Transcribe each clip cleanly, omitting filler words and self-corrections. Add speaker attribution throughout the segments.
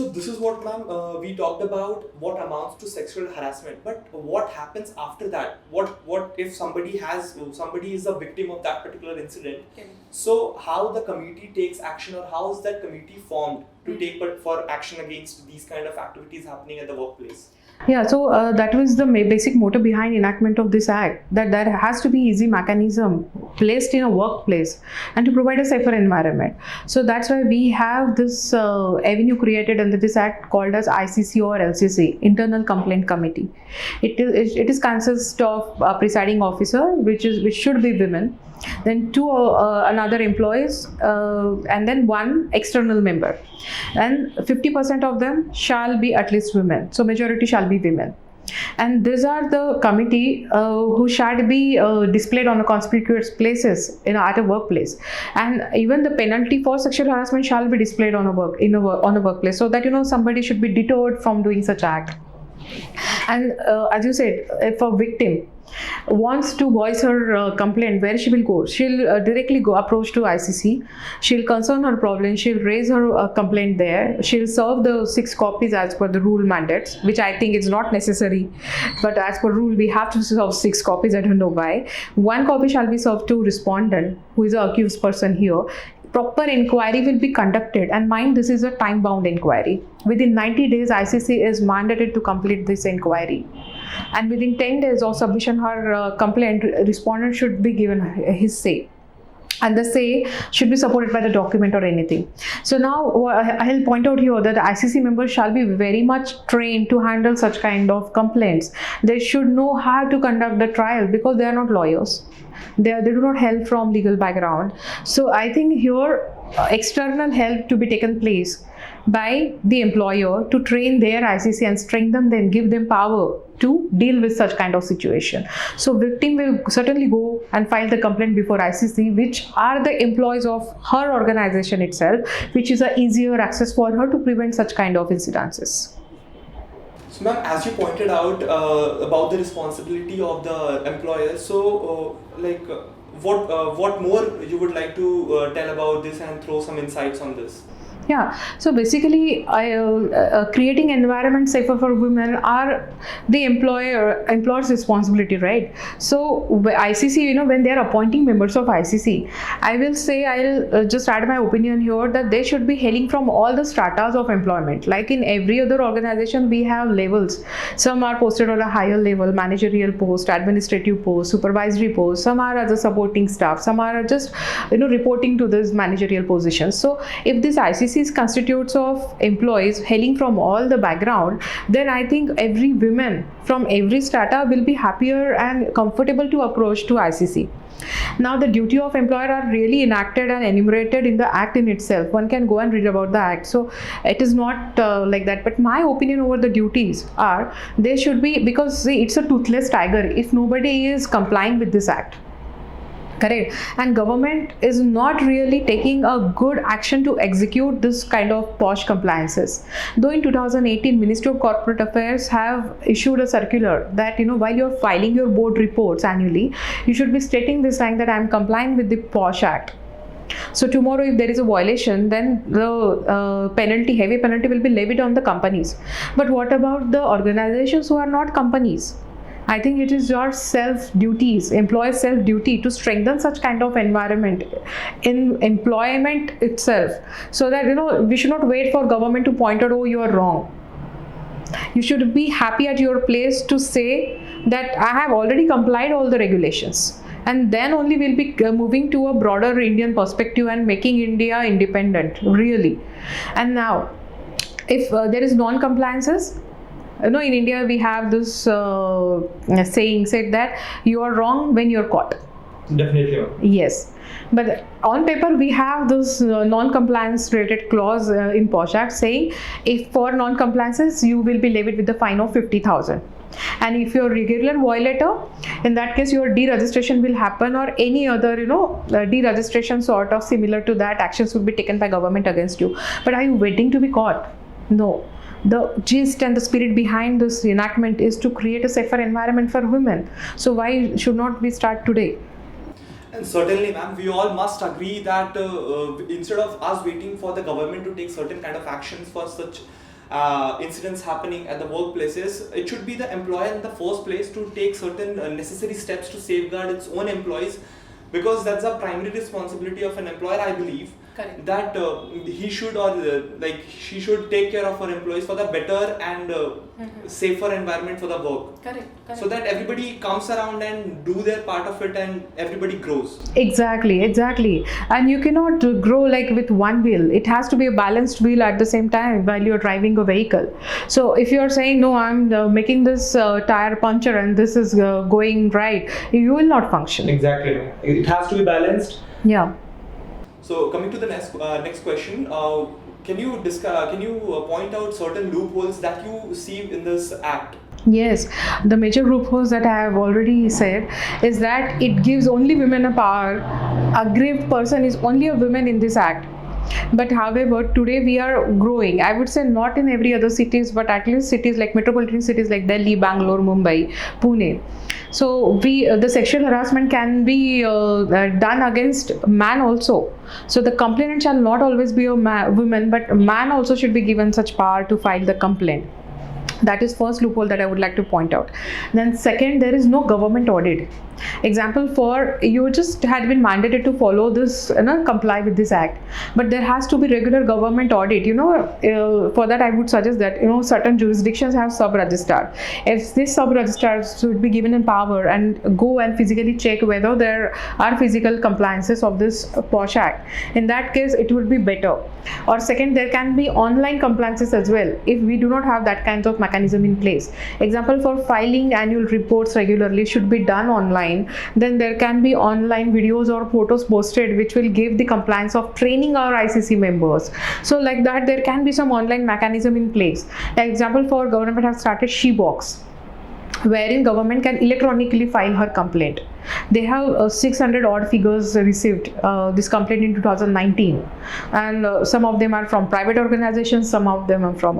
Speaker 1: So this is what, ma'am, we talked about what amounts to sexual harassment. But what happens after that? What if somebody is a victim of that particular incident? Okay. So how the community takes action, or how is that community formed to take for action against these kind of activities happening at the workplace?
Speaker 2: Yeah, so that was the basic motive behind enactment of this act, that there has to be easy mechanism placed in a workplace and to provide a safer environment. So that's why we have this avenue created under this act called as ICC or LCC, Internal Complaint Committee. It is consist of a presiding officer, which should be women, then two another employees, and then one external member, and 50% of them shall be at least women, so majority shall be women. And these are the committee who shall be displayed on a conspicuous places at a workplace, and even the penalty for sexual harassment shall be displayed on a workplace, so that somebody should be deterred from doing such act. And as you said, if a victim wants to voice her complaint, where she will go? She'll directly go approach to ICC. She'll concern her problem. She'll raise her complaint there. She'll serve the 6 copies as per the rule mandates, which I think is not necessary, but as per rule we have to serve 6 copies. I don't know why. 1 copy shall be served to respondent, who is the accused person here. Proper inquiry will be conducted, and mind, this is a time-bound inquiry. Within 90 days, ICC is mandated to complete this inquiry, and within 10 days of submission her complaint, respondent should be given his say, and the say should be supported by the document or anything. So now I'll point out here that the ICC members shall be very much trained to handle such kind of complaints. They should know how to conduct the trial, because they are not lawyers. They do not help from legal background. So I think here external help to be taken place by the employer to train their ICC and strengthen them, give them power to deal with such kind of situation. So victim will certainly go and file the complaint before ICC, which are the employees of her organization itself, which is a easier access for her to prevent such kind of incidences.
Speaker 1: So, ma'am, as you pointed out about the responsibility of the employer, so what more you would like to tell about this and throw some insights on this?
Speaker 2: Yeah, so basically, creating environment safer for women are the employer's responsibility, right? So ICC, when they are appointing members of ICC, I will say, I'll just add my opinion here, that they should be hailing from all the stratas of employment. Like in every other organization, we have levels. Some are posted on a higher level, managerial post, administrative post, supervisory post. Some are as a supporting staff. Some are just reporting to this managerial positions. So if this ICC constitutes of employees hailing from all the background, then I think every woman from every strata will be happier and comfortable to approach to ICC. Now the duty of employer are really enacted and enumerated in the act in itself. One can go and read about the act. So it is not like that. But my opinion over the duties are, they should be, because see, it's a toothless tiger if nobody is complying with this act. Correct. And government is not really taking a good action to execute this kind of PoSH compliances. Though in 2018, Ministry of Corporate Affairs have issued a circular that, while you're filing your board reports annually, you should be stating this line that I am complying with the PoSH Act. So tomorrow, if there is a violation, then the heavy penalty will be levied on the companies. But what about the organizations who are not companies? I think it is your employer self-duty to strengthen such kind of environment in employment itself, so that we should not wait for government to point out, oh, you are wrong. You should be happy at your place to say that I have already complied all the regulations, and then only we'll be moving to a broader Indian perspective and making India independent, really. And now, if there is non-compliances, in India we have this saying said that you are wrong when you're caught.
Speaker 1: Definitely.
Speaker 2: Yes, but on paper we have this non-compliance related clause in PoSH Act saying, if for non-compliances you will be levied with the fine of 50,000. And if you're a regular violator, in that case your deregistration will happen, or any other deregistration sort of similar to that actions will be taken by government against you. But are you waiting to be caught? No. The gist and the spirit behind this enactment is to create a safer environment for women. So why should not we start today?
Speaker 1: And certainly, ma'am, we all must agree that instead of us waiting for the government to take certain kind of actions for such incidents happening at the workplaces, it should be the employer in the first place to take certain necessary steps to safeguard its own employees, because that's a primary responsibility of an employer, I believe.
Speaker 3: Correct.
Speaker 1: That he should, or like she should take care of her employees for the better and safer environment for the work.
Speaker 3: Correct.
Speaker 1: So that everybody comes around and do their part of it and everybody grows.
Speaker 2: Exactly. And you cannot grow like with one wheel. It has to be a balanced wheel at the same time while you're driving a vehicle. So if you're saying, no, I'm making this tire puncture and this is going right, you will not function.
Speaker 1: Exactly. It has to be balanced.
Speaker 2: Yeah.
Speaker 1: So coming to the next question, can you point out certain loopholes that you see in this act?
Speaker 2: Yes, the major loopholes that I have already said is that it gives only women a power. Aggrieved person is only a woman in this act. But however, today we are growing. I would say not in every other cities, but at least cities like metropolitan cities like Delhi, Bangalore, Mumbai, Pune. So the sexual harassment can be done against man also. So the complainant shall not always be a woman, but man also should be given such power to file the complaint. That is first loophole that I would like to point out. Then second, there is no government audit. Example, for you just had been mandated to follow this, comply with this act, but there has to be regular government audit. For that I would suggest that certain jurisdictions have sub-registrar. If this sub-registrar should be given in power and go and physically check whether there are physical compliances of this PoSH act. In that case, it would be better. Or second, there can be online compliances as well if we do not have that kind of mechanism in place. Example, for filing annual reports regularly should be done online. Then there can be online videos or photos posted which will give the compliance of training our ICC members. So like that, there can be some online mechanism in place. Example, for government have started She-Box, wherein government can electronically file her complaint. They have 600 odd figures received this complaint in 2019, and some of them are from private organizations, some of them are from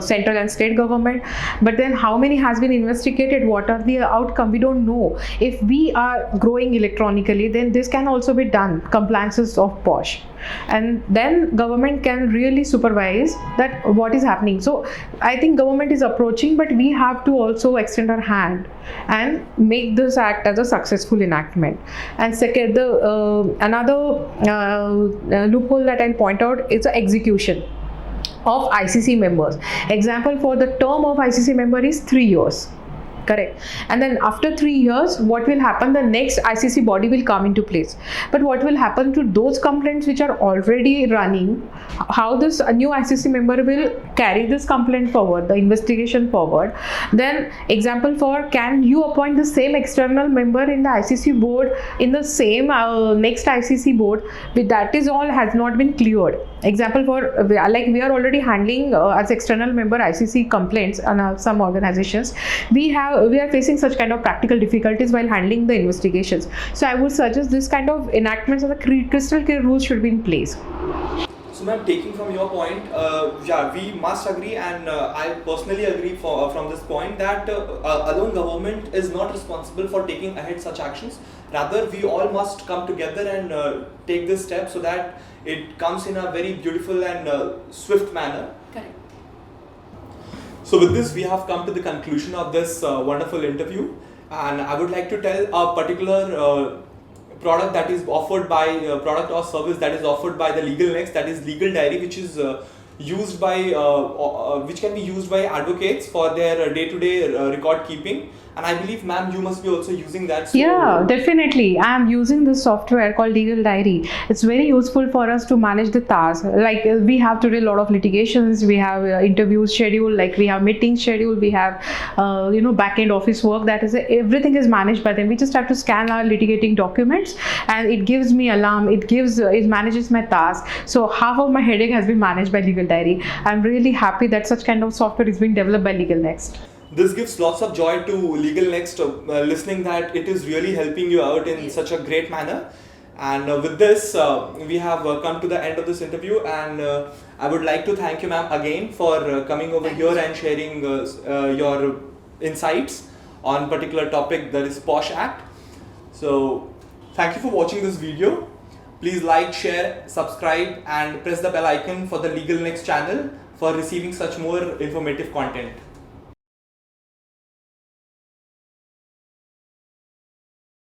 Speaker 2: central and state government. But then how many has been investigated, what are the outcome, we don't know. If we are growing electronically, then this can also be done, compliances of PoSH, and then government can really supervise that what is happening. So I think government is approaching, but we have to also extend our hand and make this act as a successful enactment. And second, another loophole that I'll point out is the execution of ICC members. Example, for the term of ICC member is 3 years. Correct. And then after 3 years, what will happen? The next ICC body will come into place. But what will happen to those complaints which are already running? How this new ICC member will carry this complaint forward, the investigation forward? Then example, for can you appoint the same external member in the ICC board in the same next ICC board? With that is all has not been cleared. Example, for like we are already handling as external member ICC complaints on some organizations. We are facing such kind of practical difficulties while handling the investigations. So I would suggest this kind of enactments of the crystal clear rules should be in place.
Speaker 1: So ma'am, taking from your point, yeah, we must agree, and I personally agree from this point that alone government is not responsible for taking ahead such actions. Rather, we all must come together and take this step so that it comes in a very beautiful and swift manner.
Speaker 3: Correct.
Speaker 1: So with this, we have come to the conclusion of this wonderful interview, and I would like to tell a particular product that is offered by product or service that is offered by the LegalNextt, that is Legal Diary, which is used by which can be used by advocates for their day-to-day record keeping. And I believe, ma'am, you must be also using that. So
Speaker 2: yeah, definitely. I am using this software called Legal Diary. It's very useful for us to manage the tasks. Like we have today a lot of litigations, we have interviews scheduled, like we have meetings scheduled, we have back-end office work. That is, everything is managed by them. We just have to scan our litigating documents, and it gives me alarm. It manages my task. So half of my headache has been managed by Legal Diary. I'm really happy that such kind of software is being developed by LegalNextt.
Speaker 1: This gives lots of joy to LegalNextt, listening that it is really helping you out in such a great manner. And with this, we have come to the end of this interview, and I would like to thank you, ma'am, again for coming over here and sharing your insights on particular topic, that is PoSH Act. So thank you for watching this video. Please like, share, subscribe and press the bell icon for the LegalNextt channel for receiving such more informative content.